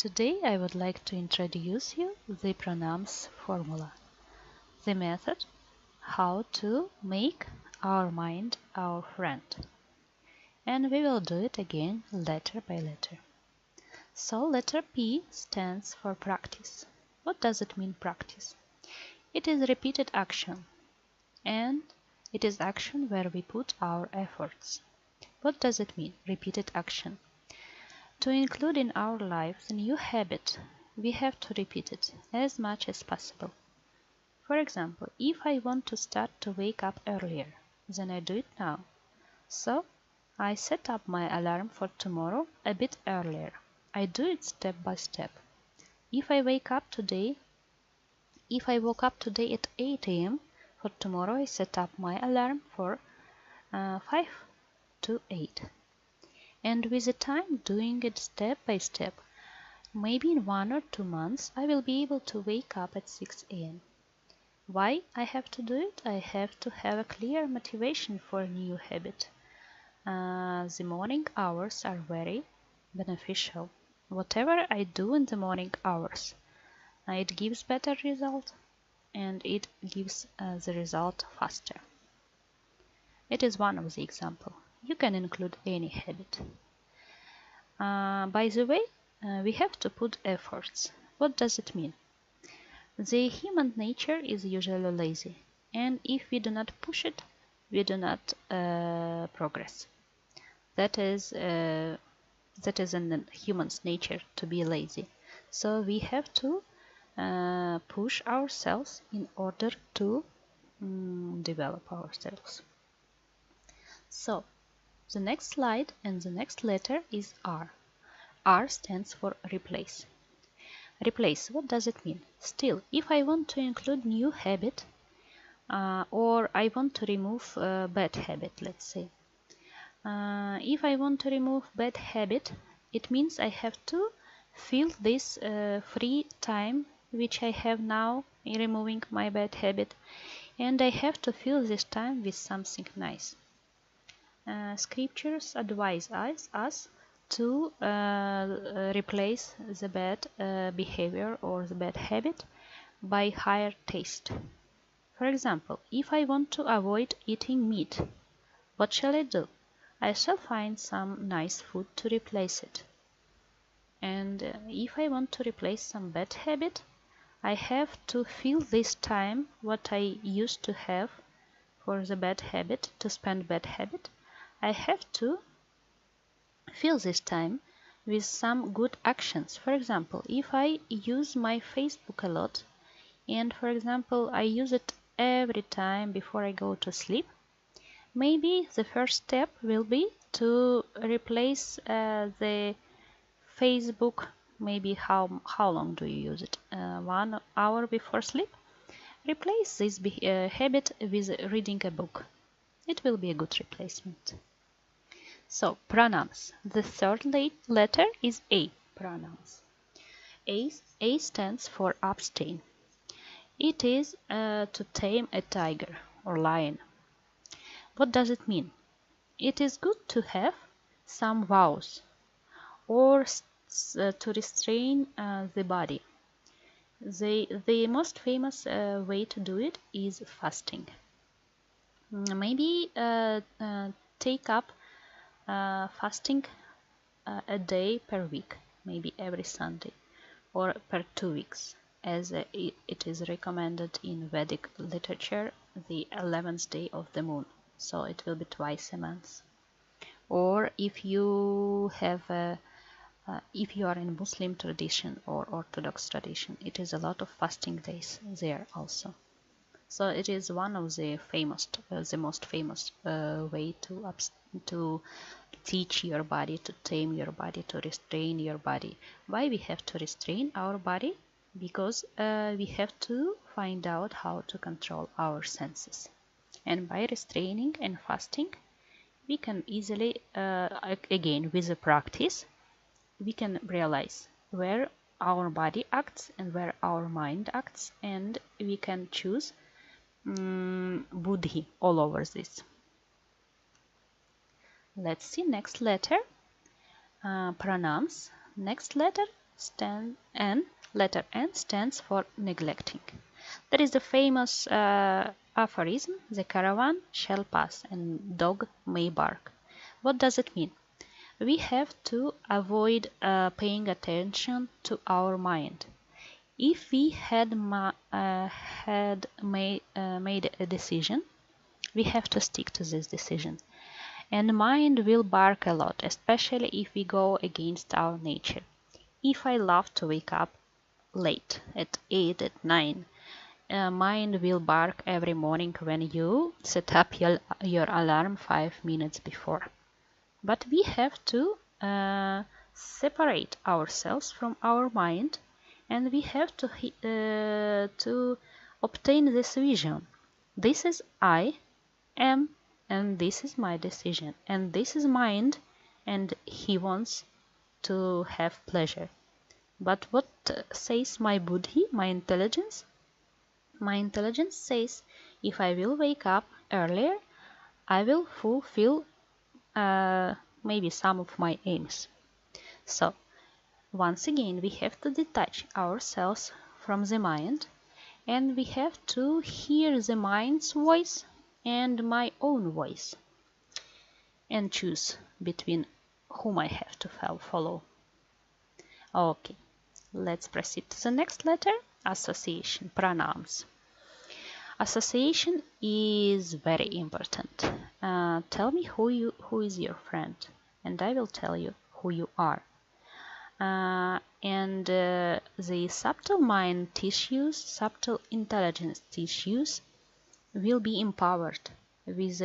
Today I would like to introduce you the PRANAMS formula, the method how to make our mind our friend. And we will do it again letter by letter. So letter P stands for practice. What does it mean, practice? It is repeated action, and it is action where we put our efforts. What does it mean, repeated action? To include in our lives a new habit, we have to repeat it as much as possible. For example, if I want to start to wake up earlier, then I do it now. So, I set up my alarm for tomorrow a bit earlier. I do it step by step. If I woke up today at 8 a.m., for tomorrow I set up my alarm for 5 to 8. And with the time doing it step by step, maybe in 1 or 2 months I will be able to wake up at 6 a.m. Why I have to do it? I have to have a clear motivation for a new habit. The morning hours are very beneficial. Whatever I do in the morning hours, it gives better result, and it gives the result faster. It is one of the examples. You can include any habit. By the way, we have to put efforts. What does it mean? The human nature is usually lazy, and if we do not push it, we do not progress. That is in the human's nature to be lazy. So we have to push ourselves in order to develop ourselves. So the next slide and the next letter is R. R stands for replace. Replace, what does it mean? Still, if I want to include new habit or I want to remove bad habit, let's say. If I want to remove bad habit, it means I have to fill this free time which I have now in removing my bad habit, and I have to fill this time with something nice. Scriptures advise us to replace the bad behavior or the bad habit by higher taste. For example, if I want to avoid eating meat, what shall I do? I shall find some nice food to replace it. And if I want to replace some bad habit, I have to fill this time what I used to have for the bad habit, to spend bad habit. I have to fill this time with some good actions. For example, if I use my Facebook a lot, and for example I use it every time before I go to sleep, maybe the first step will be to replace the Facebook. Maybe how long do you use it? 1 hour before sleep? Replace this habit with reading a book. It will be a good replacement. So, pranams. The third letter is A. Pranams. A stands for abstain. It is to tame a tiger or lion. What does it mean? It is good to have some vows or to restrain the body. The most famous way to do it is fasting. Maybe take up fasting a day per week, maybe every Sunday, or per 2 weeks, as it is recommended in Vedic literature, the 11th day of the moon. So it will be twice a month. Or if you have if you are in Muslim tradition or Orthodox tradition, it is a lot of fasting days there also. So it is one of the most famous way to teach your body, to tame your body, to restrain your body. Why we have to restrain our body? Because we have to find out how to control our senses. And by restraining and fasting, we can easily, again with the practice, we can realize where our body acts and where our mind acts, and we can choose buddhi all over this. Let's see next letter, pranams. Next letter letter N stands for neglecting. There is the famous aphorism, the caravan shall pass and dog may bark. What does it mean? We have to avoid paying attention to our mind. If we had made a decision, we have to stick to this decision. And mind will bark a lot, especially if we go against our nature. If I love to wake up late, at 8, at 9, mind will bark every morning when you set up your alarm 5 minutes before. But we have to separate ourselves from our mind, and we have to obtain this vision. This is I am, and this is my decision, and this is mind, and he wants to have pleasure. But what says my buddhi, my intelligence? My intelligence says if I will wake up earlier, I will fulfill maybe some of my aims. So once again, we have to detach ourselves from the mind, and we have to hear the mind's voice and my own voice, and choose between whom I have to follow. Okay, let's proceed to the next letter, association, pranams. Association is very important. Tell me who is your friend, and I will tell you who you are. The subtle mind tissues, subtle intelligence tissues will be empowered with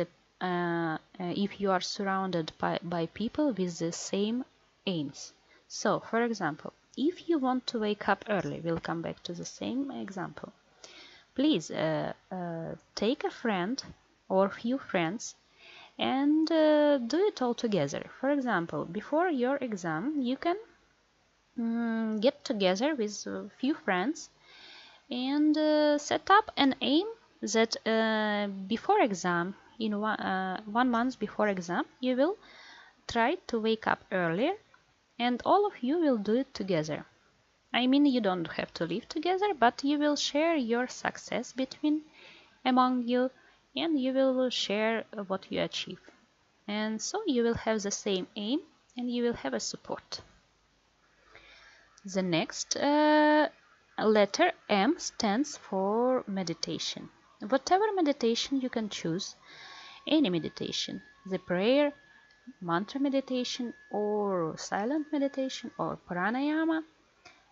if you are surrounded by people with the same aims. So, for example, if you want to wake up early, we'll come back to the same example. Please take a friend or few friends and do it all together. For example, before your exam, you can get together with a few friends and set up an aim that before exam, in 1 month before exam, you will try to wake up earlier, and all of you will do it together. I mean, you don't have to live together, but you will share your success among you, and you will share what you achieve. And so you will have the same aim, and you will have a support. The next letter M stands for meditation. Whatever meditation you can choose, any meditation, the prayer, mantra meditation, or silent meditation, or pranayama.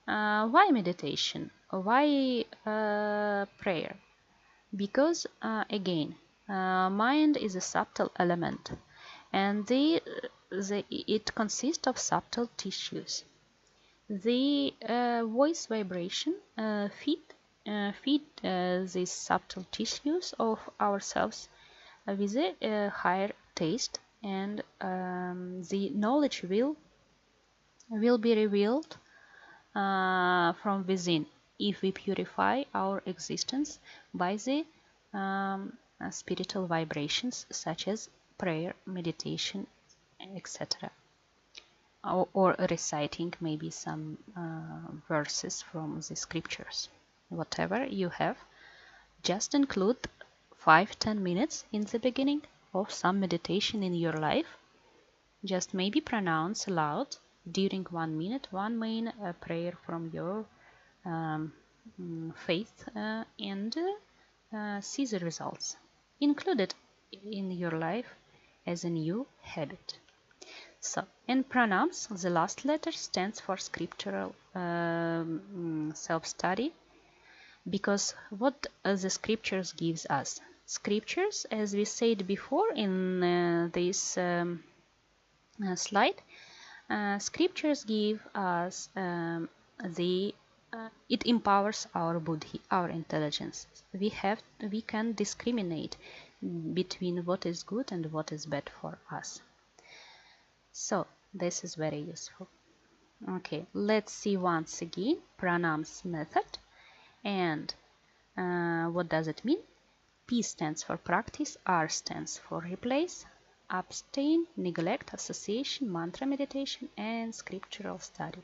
Why meditation? Why prayer? Because again, mind is a subtle element, and it consists of subtle tissues. The voice vibration feed these subtle tissues of ourselves with a higher taste, and the knowledge will be revealed from within if we purify our existence by the spiritual vibrations such as prayer, meditation, etc. Or reciting maybe some verses from the scriptures. Whatever you have, just include 5-10 minutes in the beginning of some meditation in your life. Just maybe pronounce aloud during 1 minute one main prayer from your faith and see the results. Include it in your life as a new habit. So, in pranams, the last letter stands for scriptural self-study, because what the scriptures gives us. Scriptures, as we said before in this slide, scriptures give us it empowers our buddhi, our intelligence. We can discriminate between what is good and what is bad for us. So this is very useful. Okay, let's see once again pranams method, and what does it mean? P stands for practice, R stands for replace, abstain, neglect, association, mantra meditation, and scriptural study.